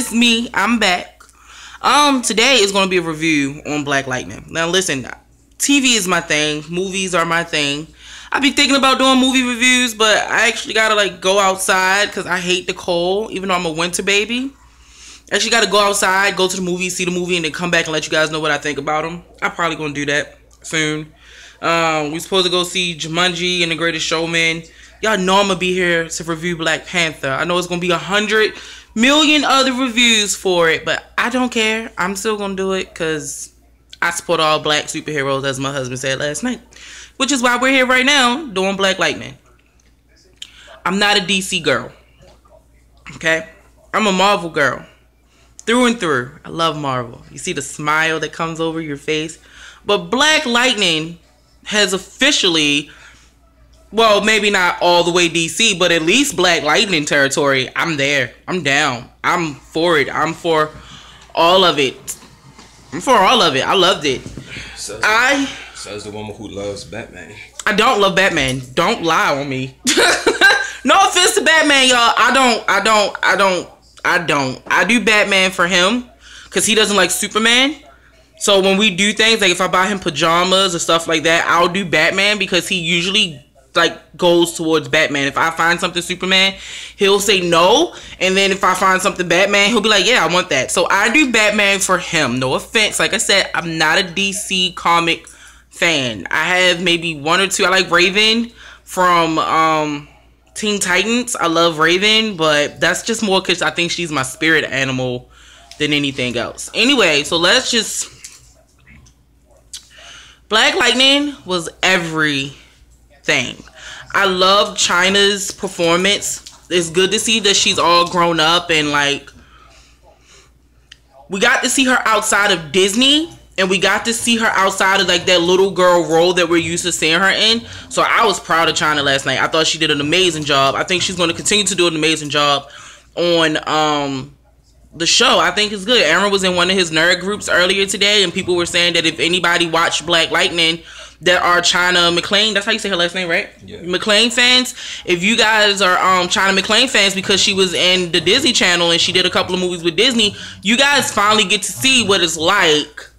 it's me. I'm back. Today is going to be a review on Black Lightning. Now, listen, TV is my thing. Movies are my thing. I be thinking about doing movie reviews, but I actually gotta go outside because I hate the cold, even though I'm a winter baby. I actually gotta go outside, go to the movie, see the movie, and then come back and let you guys know what I think about them. I'm probably gonna do that soon. We supposed to go see Jumanji and The Greatest Showman. Y'all know I'm gonna be here to review Black Panther. I know it's gonna be 100 million other reviews for it, but I don't care. I'm still gonna do it because I support all black superheroes, as my husband said last night. Which is why we're here right now doing Black Lightning. I'm not a DC girl. Okay? I'm a Marvel girl. Through and through. I love Marvel. You see the smile that comes over your face. But Black Lightning has officially, well, maybe not all the way DC, but at least Black Lightning territory. I'm there. I'm down. I'm for it. I'm for all of it. I'm for all of it. I loved it. Says the woman who loves Batman. I don't love Batman. Don't lie on me. No offense to Batman, y'all. I do Batman for him because he doesn't like Superman. So when we do things, like if I buy him pajamas or stuff like that, I'll do Batman because he usually like goes towards Batman. If I find something Superman, he'll say no, and then if I find something Batman, he'll be like, yeah, I want that. So I do Batman for him. No offense. Like I said, I'm not a DC comic fan. I have maybe one or two. I like Raven from Teen Titans. I love Raven, but that's just more because I think she's my spirit animal than anything else. Anyway, so let's just... Black Lightning was everything. I love China's performance. It's good to see that she's all grown up and like... We got to see her outside of Disney. And we got to see her outside of like that little girl role that we're used to seeing her in. So I was proud of China last night. I thought she did an amazing job. I think she's going to continue to do an amazing job on the show. I think it's good. Aaron was in one of his nerd groups earlier today, and people were saying that if anybody watched Black Lightning that are China McClain, that's how you say her last name, right? Yeah. McClain fans. If you guys are China McClain fans because she was in the Disney Channel and she did a couple of movies with Disney, you guys finally get to see what it's like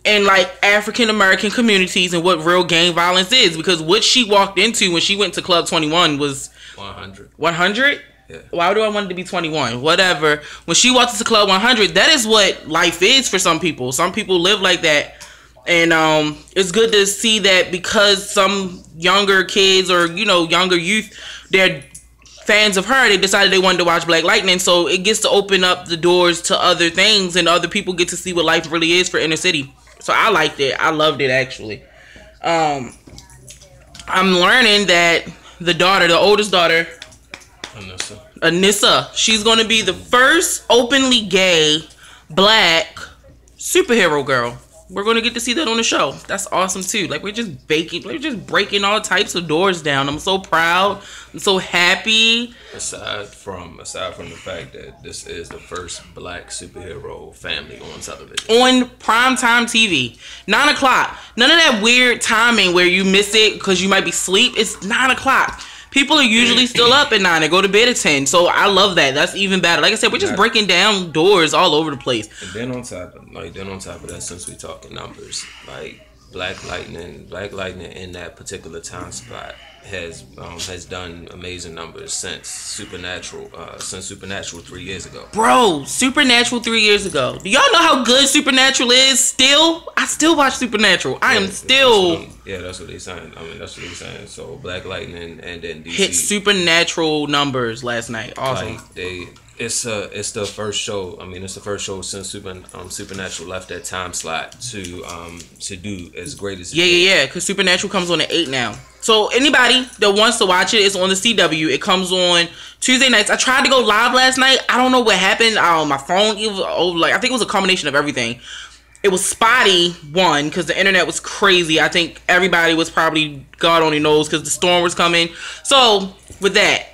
in like African American communities and what real gang violence is, because what she walked into when she went to Club 21 was 100. 100? Yeah. Why do I want it to be 21? Whatever. When she walked into Club 100, that is what life is for some people. Some people live like that. And it's good to see that because some younger kids or, you know, younger youth, they're fans of her, they decided they wanted to watch Black Lightning. So it gets to open up the doors to other things and other people get to see what life really is for inner city. So I liked it. I loved it, actually. I'm learning that the oldest daughter, Anissa, she's going to be the first openly gay black superhero girl. We're going to get to see that on the show. That's awesome, too. Like, we're just breaking all types of doors down. I'm so proud. I'm so happy. Aside from the fact that this is the first black superhero family on television. On primetime TV. 9 o'clock. None of that weird timing where you miss it because you might be asleep. It's 9 o'clock. People are usually still up at 9 and go to bed at 10. So I love that. That's even better. Like I said, we're just breaking down doors all over the place. And then on top of that, since we talking numbers, like Black Lightning in that particular time spot has done amazing numbers since Supernatural 3 years ago. Bro, Supernatural 3 years ago. Do y'all know how good Supernatural is still? I still watch Supernatural. That's what they saying. I mean, that's what they saying. So Black Lightning and then DC hit Supernatural numbers last night. Awesome. Like it's the first show. I mean, it's the first show since Supernatural left that time slot to do as great as it did. Yeah. Because Supernatural comes on at 8 now. So anybody that wants to watch it, it's on the CW. It comes on Tuesday nights. I tried to go live last night. I don't know what happened. My phone, I think it was a combination of everything. It was spotty, one, because the internet was crazy. I think everybody was probably, God only knows, because the storm was coming. So with that,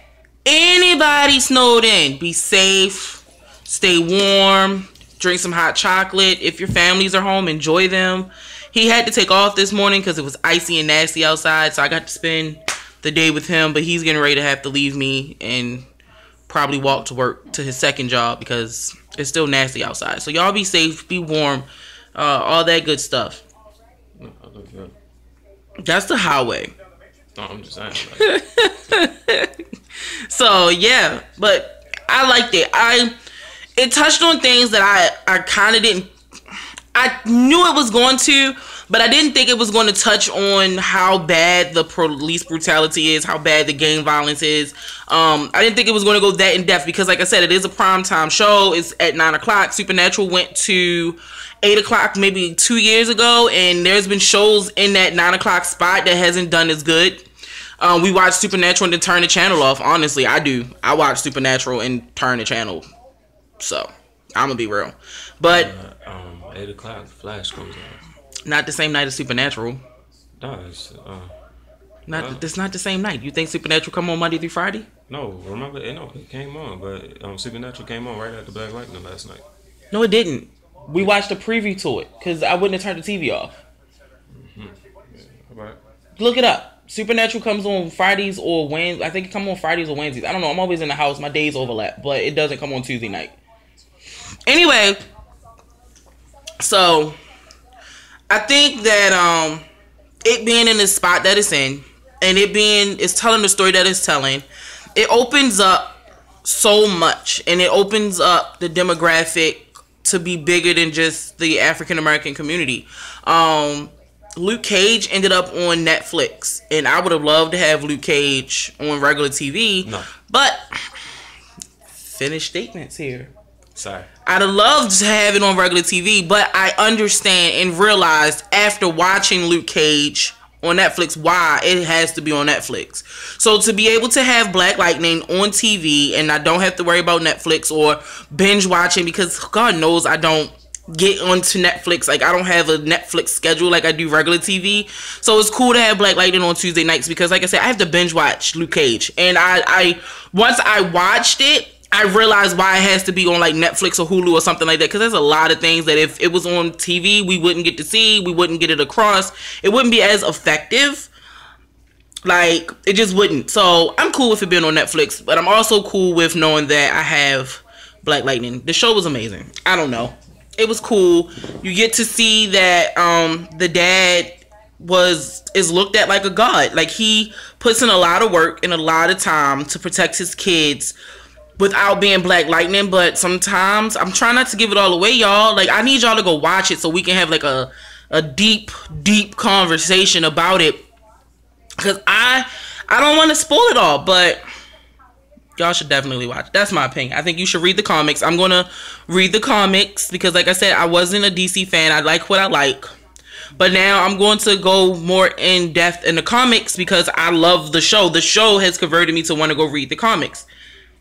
anybody snowed in, be safe, stay warm, drink some hot chocolate. If your families are home, enjoy them. He had to take off this morning because it was icy and nasty outside, so I got to spend the day with him, but he's getting ready to have to leave me and probably walk to work to his second job because It's still nasty outside. So y'all be safe, be warm, all that good stuff. No, I look good. That's the highway. No, I'm just saying. Like, So yeah, but I liked it. It touched on things that I kind of didn't. I knew it was going to, but I didn't think it was going to touch on how bad the police brutality is, how bad the gang violence is. I didn't think it was going to go that in depth because, like I said, it is a primetime show. It's at 9 o'clock. Supernatural went to 8 o'clock maybe 2 years ago, and there's been shows in that 9 o'clock spot that hasn't done as good. We watch Supernatural and then turn the channel off. Honestly, I do. I watch Supernatural and turn the channel. So, I'm going to be real. But 8 o'clock, Flash comes on. not the same night as Supernatural. No, it's, It's not the same night. You think Supernatural come on Monday through Friday? no, remember, it came on, but Supernatural came on right after Black Lightning last night. No, it didn't. We watched a preview to it because I wouldn't have turned the TV off. Yeah, all right. Look it up. Supernatural comes on Fridays or Wednesdays. I think it comes on Fridays or Wednesdays. I don't know. I'm always in the house. My days overlap, but it doesn't come on Tuesday night. Anyway, so I think that it being in the spot that it's in, and it's telling the story that it's telling, it opens up so much, and it opens up the demographic to be bigger than just the African American community. Luke Cage ended up on Netflix, and I would have loved to have Luke Cage on regular TV. No. But finished statements here. Sorry. I'd have loved to have it on regular TV, but I understand and realized after watching Luke Cage on Netflix why it has to be on Netflix. So to be able to have Black Lightning on TV and I don't have to worry about Netflix or binge watching, because God knows I don't get onto Netflix. Like, I don't have a Netflix schedule like I do regular TV. So it's cool to have Black Lightning on Tuesday nights because, like I said, I have to binge watch Luke Cage. And I once I watched it, I realized why it has to be on like Netflix or Hulu or something like that, because there's a lot of things that if it was on TV we wouldn't get to see, we wouldn't get it across, it wouldn't be as effective. Like, it just wouldn't. So I'm cool with it being on Netflix, but I'm also cool with knowing that I have Black Lightning. The show was amazing. I don't know, it was cool. You get to see that the dad is looked at like a god. Like, he puts in a lot of work and a lot of time to protect his kids without being Black Lightning. But sometimes I'm trying not to give it all away, y'all. Like, I need y'all to go watch it so we can have like a deep conversation about it, because I don't want to spoil it all, but y'all should definitely watch. That's my opinion. I think you should read the comics. I'm gonna read the comics because, like I said, I wasn't a DC fan. I like what I like, but now I'm going to go more in depth in the comics because I love the show. The show has converted me to want to go read the comics.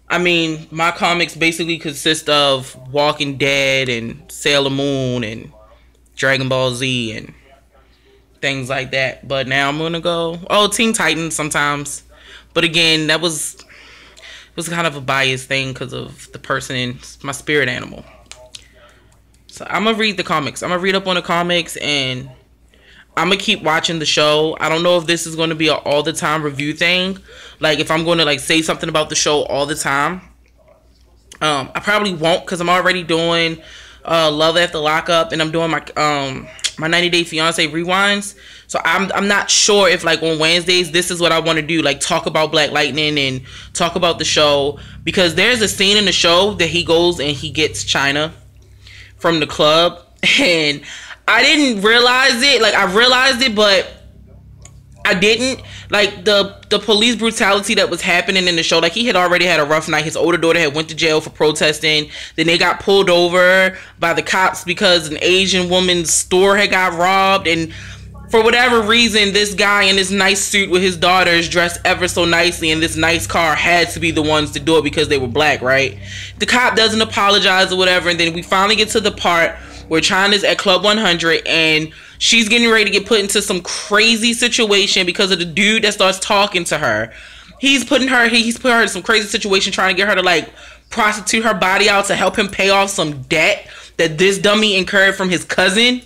I mean, my comics basically consist of Walking Dead and Sailor Moon and Dragon Ball Z and things like that. But now I'm gonna go, Teen Titans sometimes. But again, it was kind of a biased thing because of the person in my spirit animal. So I'm gonna read the comics. I'm gonna read up on the comics and I'm gonna keep watching the show. I don't know if this is gonna be an all the time review thing. Like, if I'm gonna like say something about the show all the time. I probably won't, because I'm already doing Love After Lockup, and I'm doing my 90 Day Fiance rewinds. So I'm not sure if like on Wednesdays this is what I want to do, like talk about Black Lightning and talk about the show, because there's a scene in the show that he goes and he gets China from the club, and I didn't realize it. Like, I realized it, but I didn't. Like, the police brutality that was happening in the show, like, he had already had a rough night. His older daughter had went to jail for protesting. Then they got pulled over by the cops because an Asian woman's store had got robbed. And for whatever reason, this guy in this nice suit with his daughters dressed ever so nicely in this nice car had to be the ones to do it because they were black, right? The cop doesn't apologize or whatever. And then we finally get to the part where China's at Club 100 and she's getting ready to get put into some crazy situation because of the dude that starts talking to her. He's put her in some crazy situation trying to get her to like prostitute her body out to help him pay off some debt that this dummy incurred from his cousin.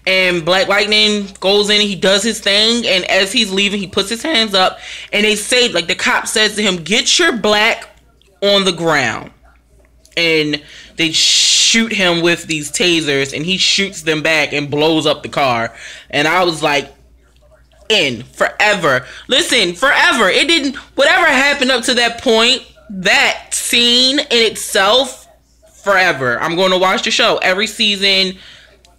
And Black Lightning goes in and he does his thing, and as he's leaving he puts his hands up and they say, like, the cop says to him, "Get your black on the ground." and they shoot him with these tasers, and he shoots them back and blows up the car. And I was like, in forever. Listen, forever. It didn't, whatever happened up to that point, that scene in itself, forever. I'm going to watch the show every season,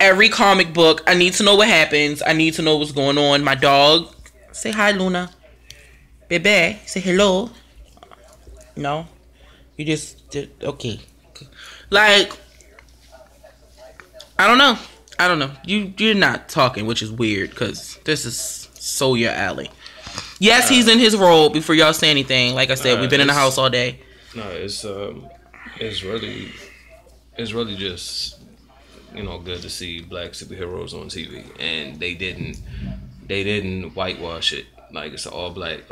every comic book. I need to know what happens. I need to know what's going on. My dog, say hi, Luna. Bebe, say hello. No, you just did, okay. Like, I don't know. You're not talking, which is weird, because this is so your alley. Yes, he's in his role. Before y'all say anything, like I said, we've been in the house all day. No, it's really just, you know, good to see black superheroes on TV, and they didn't whitewash it. Like, it's all black,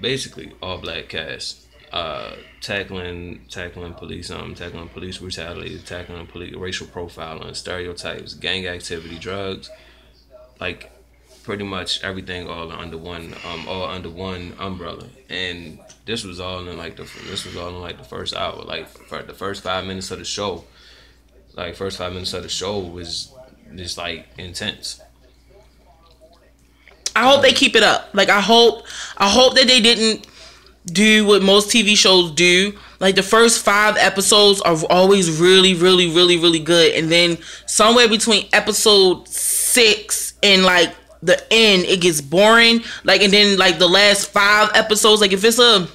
basically all black cast. Tackling police brutality, tackling racial profiling, stereotypes, gang activity, drugs, like pretty much everything all under one umbrella. And this was all in like the first hour. Like, for the first 5 minutes of the show, was just like intense. I hope they keep it up. Like, I hope that they didn't do what most TV shows do. Like, the first 5 episodes are always really, really, really, really good, and then somewhere between episode 6 and like the end, it gets boring. Like, and then like the last 5 episodes, like if it's a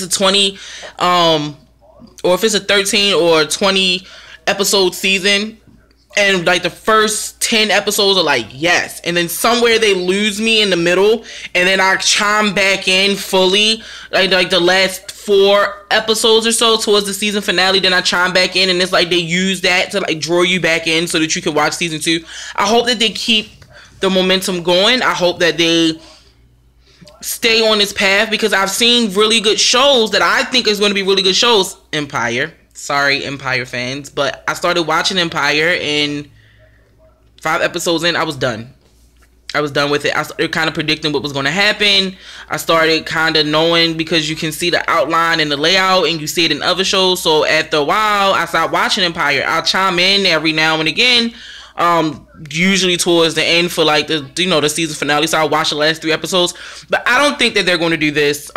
20 or if it's a 13 or 20 episode season, and like the first 10 episodes are like, yes, and then somewhere they lose me in the middle, and then I chime back in fully, like the last 4 episodes or so towards the season finale, then I chime back in, and it's like they use that to like draw you back in so that you can watch season 2. I hope that they keep the momentum going. I hope that they stay on this path, because I've seen really good shows that I think is going to be really good shows. Empire. Sorry, Empire fans, but I started watching Empire, and 5 episodes in, I was done. I was done with it. I started kind of predicting what was going to happen. I started kind of knowing, because you can see the outline and the layout, and you see it in other shows. So after a while, I stopped watching Empire. I'll chime in every now and again, usually towards the end for like the season finale. So I'll watch the last 3 episodes. But I don't think that they're going to do this.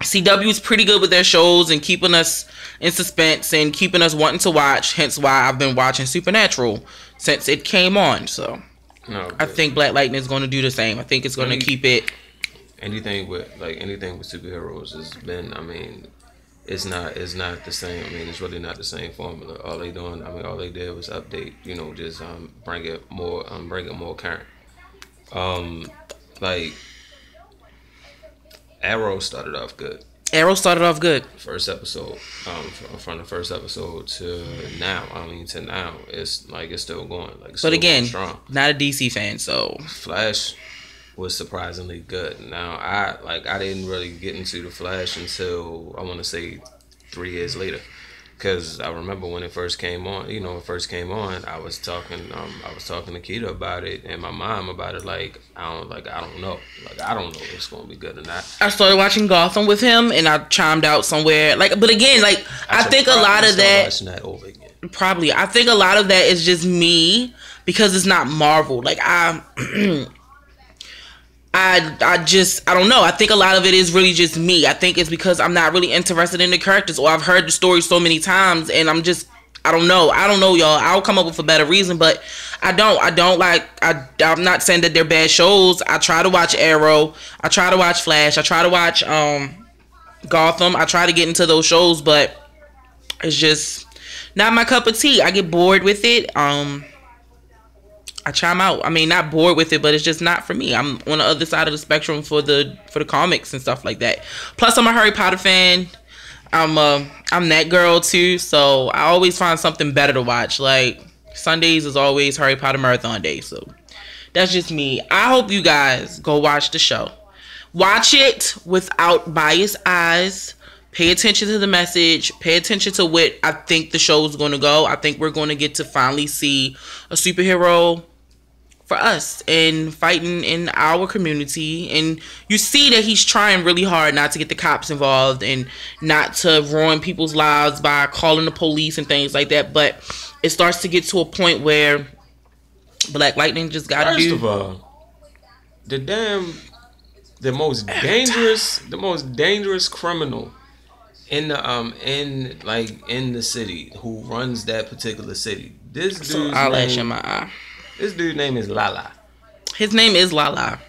CW is pretty good with their shows and keeping us in suspense and keeping us wanting to watch. Hence why I've been watching Supernatural since it came on. So I think Black Lightning is going to do the same. I think it's going to keep it. Anything with superheroes has been, I mean, it's not the same. I mean, it's really not the same formula. All they did was update, just bring it more current. Like, Arrow started off good. First episode, from the first episode to now. It's like it's still going. Like, but again, not a DC fan, so Flash was surprisingly good. Now, I didn't really get into the Flash until I want to say 3 years later. Because I remember when it first came on, I was talking to Keita about it and my mom about it. I don't know if it's gonna be good or not. I started watching Gotham with him, and I chimed out somewhere. But again, I think a lot of that. Watching that over again. Probably, I think a lot of that is just me, because it's not Marvel. I don't know. I think a lot of it is really just me. I think it's because I'm not really interested in the characters, or I've heard the story so many times, and I don't know, y'all. I'll come up with a better reason, but I'm not saying that they're bad shows. I try to watch Arrow. I try to watch Flash. I try to watch Gotham. I try to get into those shows, but it's just not my cup of tea. I get bored with it. I chime out. I mean, not bored with it, but it's just not for me. I'm on the other side of the spectrum for the comics and stuff like that. Plus, I'm a Harry Potter fan. I'm that girl too, so I always find something better to watch. Like, Sundays is always Harry Potter marathon day, so that's just me. I hope you guys go watch the show. Watch it without biased eyes. Pay attention to the message. Pay attention to what I think the show is going to go. I think we're going to get to finally see a superhero for us and fighting in our community. And you see that he's trying really hard not to get the cops involved and not to ruin people's lives by calling the police and things like that. But it starts to get to a point where Black Lightning just gotta First of all, the most dangerous criminal in the city who runs that particular city. This dude's eyelash in my eye. This dude's name is Lala. His name is Lala.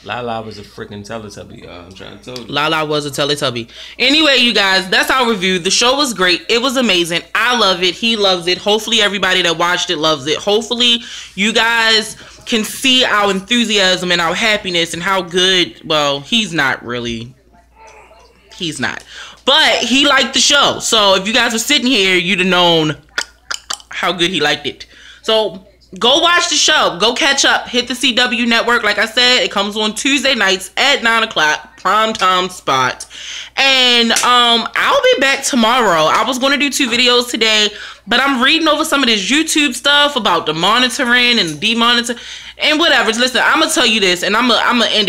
Lala was a freaking Teletubby. I'm trying to tell you. Lala was a Teletubby. Anyway, you guys, that's our review. The show was great. It was amazing. I love it. He loves it. Hopefully, everybody that watched it loves it. Hopefully, you guys can see our enthusiasm and our happiness and how good. Well, he's not really. He's not. But he liked the show. So if you guys were sitting here, you'd have known how good he liked it. So go watch the show. Go catch up. Hit the CW network. Like I said, it comes on Tuesday nights at 9 o'clock. Prime time spot. And I'll be back tomorrow. I was going to do 2 videos today, but I'm reading over some of this YouTube stuff about the monitoring and demonitoring and whatever. Listen, I'm going to tell you this, and I'm going to end it.